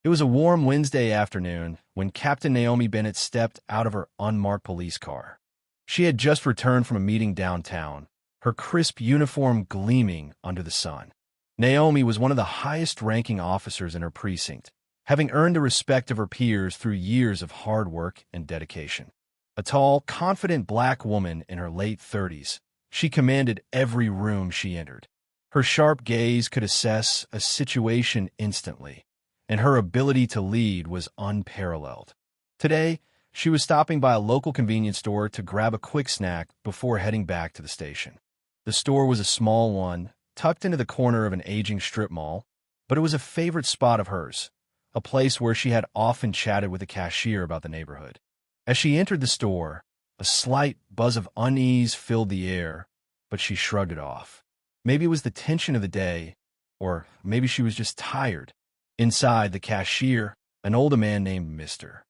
It was a warm Wednesday afternoon when Captain Naomi Bennett stepped out of her unmarked police car. She had just returned from a meeting downtown, her crisp uniform gleaming under the sun. Naomi was one of the highest-ranking officers in her precinct, having earned the respect of her peers through years of hard work and dedication. A tall, confident black woman in her late 30s, she commanded every room she entered. Her sharp gaze could assess a situation instantly, and her ability to lead was unparalleled. Today, she was stopping by a local convenience store to grab a quick snack before heading back to the station. The store was a small one, tucked into the corner of an aging strip mall, but it was a favorite spot of hers, a place where she had often chatted with the cashier about the neighborhood. As she entered the store, a slight buzz of unease filled the air, but she shrugged it off. Maybe it was the tension of the day, or maybe she was just tired. Inside, the cashier, an older man named Mr.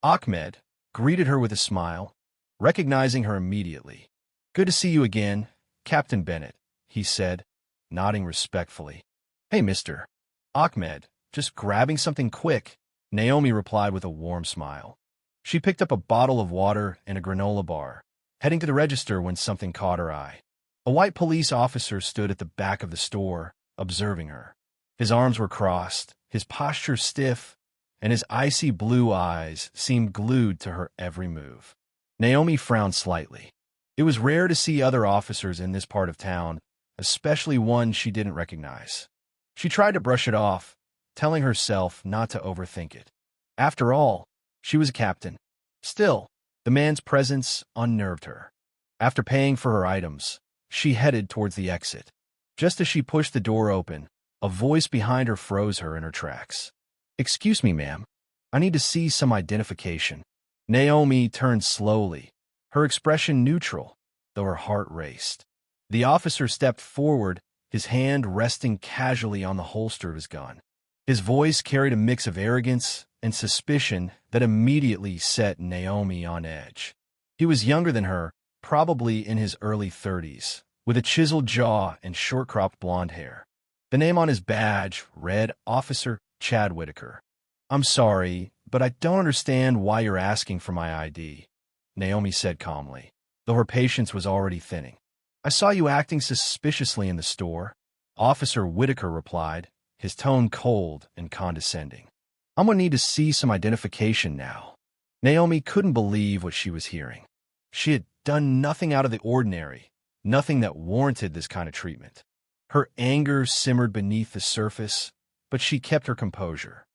Ahmed, greeted her with a smile, recognizing her immediately. "Good to see you again, Captain Bennett," he said, nodding respectfully. "Hey, Mr. Ahmed, just grabbing something quick," Naomi replied with a warm smile. She picked up a bottle of water and a granola bar, heading to the register when something caught her eye. A white police officer stood at the back of the store, observing her. His arms were crossed, his posture stiff, and his icy blue eyes seemed glued to her every move. Naomi frowned slightly. It was rare to see other officers in this part of town, especially one she didn't recognize. She tried to brush it off, telling herself not to overthink it. After all, she was a captain. Still, the man's presence unnerved her. After paying for her items, she headed towards the exit. Just as she pushed the door open, a voice behind her froze her in her tracks. "Excuse me, ma'am. I need to see some identification." Naomi turned slowly, her expression neutral, though her heart raced. The officer stepped forward, his hand resting casually on the holster of his gun. His voice carried a mix of arrogance and suspicion that immediately set Naomi on edge. He was younger than her, probably in his early 30s, with a chiseled jaw and short-cropped blonde hair. The name on his badge read Officer Chad Whitaker. "I'm sorry, but I don't understand why you're asking for my ID," Naomi said calmly, though her patience was already thinning. "I saw you acting suspiciously in the store," Officer Whitaker replied, his tone cold and condescending. "I'm going to need to see some identification now." Naomi couldn't believe what she was hearing. She had done nothing out of the ordinary, nothing that warranted this kind of treatment. Her anger simmered beneath the surface, but she kept her composure.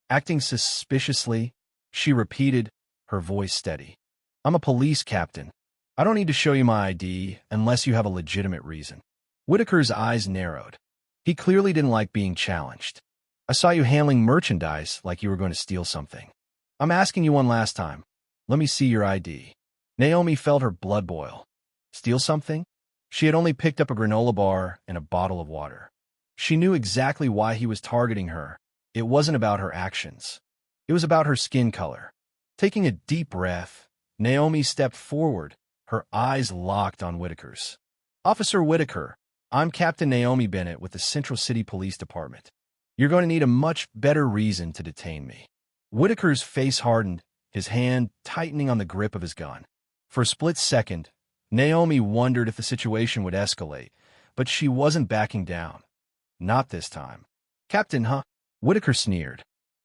Acting suspiciously, she repeated, her voice steady. "I'm a police captain. I don't need to show you my ID unless you have a legitimate reason." Whitaker's eyes narrowed. He clearly didn't like being challenged. "I saw you handling merchandise like you were going to steal something. I'm asking you one last time. Let me see your ID." Naomi felt her blood boil. Steal something? She had only picked up a granola bar and a bottle of water. She knew exactly why he was targeting her. It wasn't about her actions. It was about her skin color. Taking a deep breath, Naomi stepped forward, her eyes locked on Whitaker's. "Officer Whitaker, I'm Captain Naomi Bennett with the Central City Police Department. You're going to need a much better reason to detain me." Whitaker's face hardened, his hand tightening on the grip of his gun. For a split second, Naomi wondered if the situation would escalate, but she wasn't backing down. Not this time. "Captain, huh?" Whitaker sneered.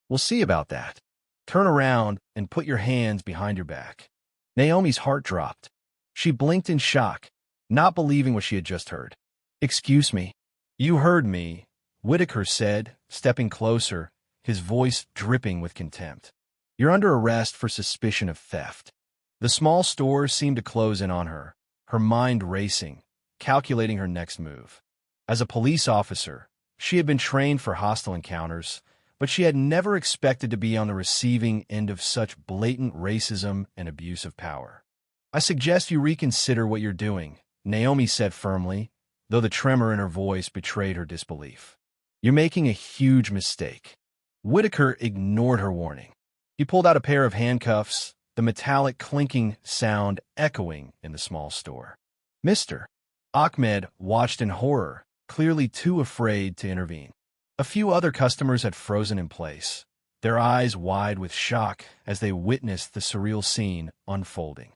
"We'll see about that. Turn around and put your hands behind your back." Naomi's heart dropped. She blinked in shock, not believing what she had just heard. "Excuse me." "You heard me," Whitaker said, stepping closer, his voice dripping with contempt. "You're under arrest for suspicion of theft." The small store seemed to close in on her, her mind racing, calculating her next move. As a police officer, she had been trained for hostile encounters, but she had never expected to be on the receiving end of such blatant racism and abuse of power. "I suggest you reconsider what you're doing," Naomi said firmly, though the tremor in her voice betrayed her disbelief. "You're making a huge mistake." Whitaker ignored her warning. He pulled out a pair of handcuffs, the metallic clinking sound echoing in the small store. Mr. Ahmed watched in horror, clearly too afraid to intervene. A few other customers had frozen in place, their eyes wide with shock as they witnessed the surreal scene unfolding.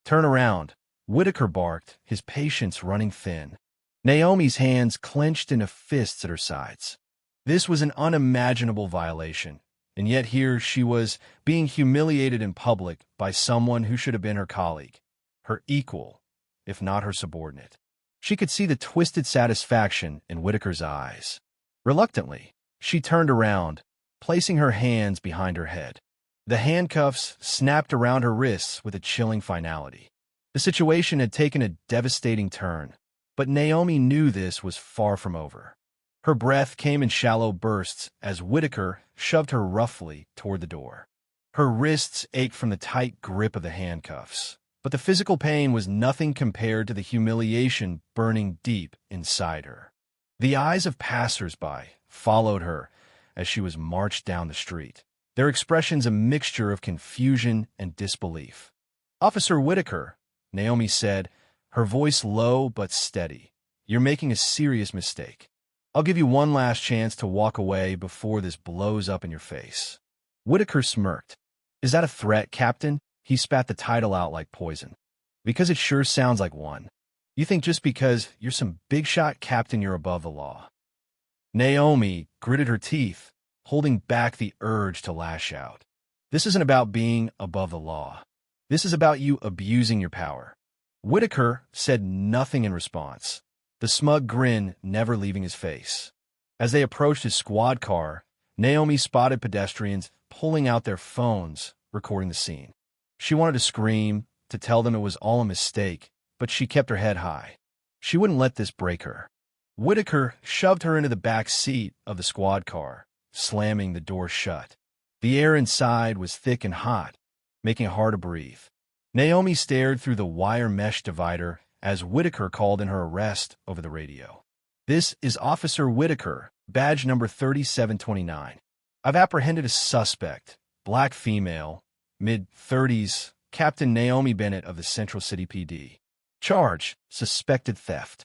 "Turn around," Whitaker barked, his patience running thin. Naomi's hands clenched into fists at her sides. This was an unimaginable violation, and yet here she was, being humiliated in public by someone who should have been her colleague, her equal, if not her subordinate. She could see the twisted satisfaction in Whitaker's eyes. Reluctantly, she turned around, placing her hands behind her head. The handcuffs snapped around her wrists with a chilling finality. The situation had taken a devastating turn, but Naomi knew this was far from over. Her breath came in shallow bursts as Whitaker shoved her roughly toward the door. Her wrists ached from the tight grip of the handcuffs, but the physical pain was nothing compared to the humiliation burning deep inside her. The eyes of passers-by followed her as she was marched down the street, their expressions a mixture of confusion and disbelief. "Officer Whitaker," Naomi said, her voice low but steady, "you're making a serious mistake. I'll give you one last chance to walk away before this blows up in your face." Whitaker smirked. "Is that a threat, Captain?" He spat the title out like poison. "Because it sure sounds like one. You think just because you're some big-shot captain you're above the law." Naomi gritted her teeth, holding back the urge to lash out. "This isn't about being above the law. This is about you abusing your power." Whitaker said nothing in response, the smug grin never leaving his face. As they approached his squad car, Naomi spotted pedestrians pulling out their phones, recording the scene. She wanted to scream, to tell them it was all a mistake, but she kept her head high. She wouldn't let this break her. Whitaker shoved her into the back seat of the squad car, slamming the door shut. The air inside was thick and hot, making it hard to breathe. Naomi stared through the wire mesh divider as Whitaker called in her arrest over the radio. "This is Officer Whitaker, badge number 3729. I've apprehended a suspect, black female, mid-30s, Captain Naomi Bennett of the Central City PD. Charge, suspected theft."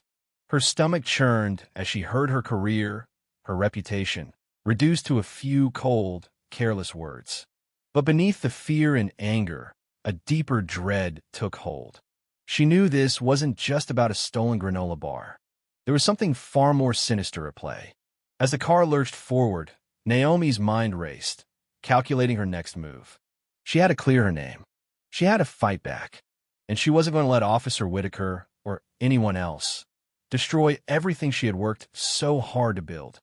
Her stomach churned as she heard her career, her reputation, reduced to a few cold, careless words. But beneath the fear and anger, a deeper dread took hold. She knew this wasn't just about a stolen granola bar. There was something far more sinister at play. As the car lurched forward, Naomi's mind raced, calculating her next move. She had to clear her name. She had to fight back. And she wasn't going to let Officer Whitaker, or anyone else, destroy everything she had worked so hard to build.